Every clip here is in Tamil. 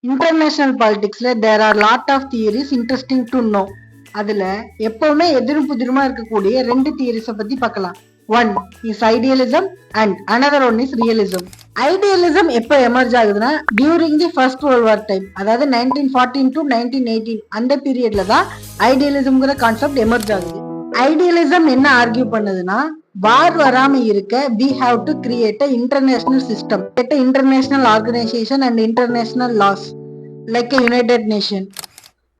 இன்டர்நேஷனல் பாலிடிக்ஸ்ல there are lot of theories interesting to know. அதுல எப்பவுமே எதிரும் புதிருமா இருக்கக்கூடிய ரெண்டு தியரிஸை பத்தி பார்க்கலாம். One is idealism and another one is realism. Idealism எப்ப எமர்ஜ் ஆகுதுன்னா during the first world war time, அதாவது 1914 டு 1918 அந்த பீரியட்ல தான் ஐடியலிசம்ங்கிற கான்செப்ட் எமர்ஜ் ஆகுது. ஐடியலிசம் என்ன ஆர்கியூ பண்ணுதுன்னா, வார் வராம இருக்க we have to create a international system, create a international organization and international laws like a United Nation.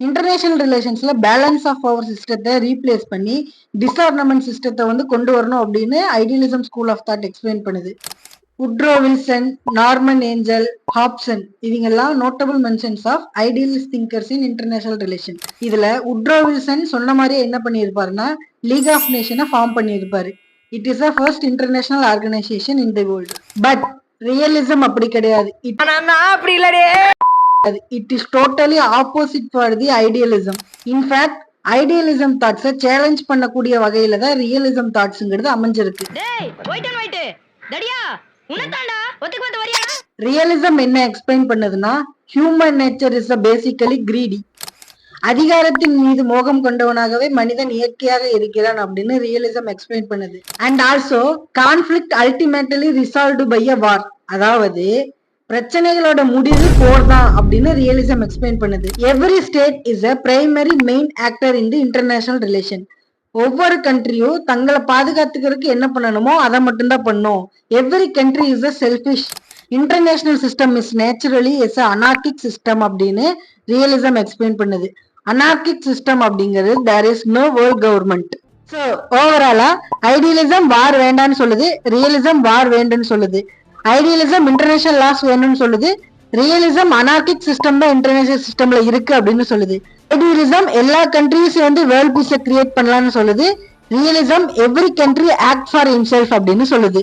International ரிலேஷன்ஸ்ல பேலன்ஸ் ஆஃப் பவர் சிஸ்டத்தை ரீப்ளேஸ் பண்ணி டிஸ்ஆர்னமெண்ட் சிஸ்டத்தை கொண்டு வரணும் அப்படின்னு idealism school of thought explain பண்ணுது. Woodrow Wilson, Norman Angell, Hobson இவங்கெல்லாம் notable mentions of idealist thinkers in international relation. இதுல உட்ரோ வில்சன் சொன்ன மாதிரியே என்ன பண்ணியிருப்பாருன்னா லீக் ஆஃப் நேஷனை ஃபார்ம் பண்ணியிருப்பாரு. It is a first international organisation in the world. But realism அப்படி கிடையாது. It is totally opposite for the idealism. In fact idealism தாட்ஸை சேலஞ்ச் பண்ணக்கூடிய வகையில தான் ரியலிசம் தாட்ஸ்ங்கிறது அமைஞ்சிருக்கு. ரியலிசம் என்ன எக்ஸ்பிளைன் பண்ணுதுன்னா, human nature is basically greedy. அதிகாரத்தின் மீது மோகம் கொண்டவனாகவே மனிதன் இயற்கையாக இருக்கிறான் அப்படின்னு ரியலிசம் எக்ஸ்பிளைன் பண்ணுது. And also conflict ultimately resolved by a war, அதாவது பிரச்சனைகளோட முடிவு போர் தான் அப்படின்னு ரியலிசம் எக்ஸ்பிளைன் பண்ணுது. Every state is a primary main actor in the international relation. ஒவ்வொரு கண்ட்ரியும் தங்களை பாதுகாத்துக்கிறதுக்கு என்ன பண்ணணுமோ அதை மட்டும்தான் பண்ணும். Every country is a selfish. International system is naturally is a anarchic system அப்படின்னு ரியலிசம் எக்ஸ்பிளைன் பண்ணுது. அனார்கிக் சிஸ்டம் அப்படிங்கிறது there is no world government. So ஓவராலா ஐடியலிசம் வார் வேண்டான்னு சொல்லுது, ரியலிசம் வார் வேண்டும்னு சொல்லுது. ஐடியலிசம் இன்டர்நேஷனல் லாஸ் வேணும்னு சொல்லுது, ரியலிசம் அனார்கிக் சிஸ்டம் தான் இன்டர்நேஷனல் சிஸ்டம்ல இருக்கு அப்படின்னு சொல்லுது. ஐடியலிசம் எல்லா கண்ட்ரிஸும் வேர்ல்ட் பீஸை கிரியேட் பண்ணலாம்னு சொல்லுது. Realism every country act for himself அப்படின்னு சொல்லுது.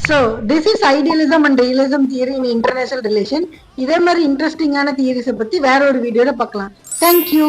So this is idealism and realism theory in international relation. இதே மாதிரி இன்ட்ரெஸ்டிங்கான தியரிஸை பத்தி வேற ஒரு வீடியோல பார்க்கலாம். Thank you.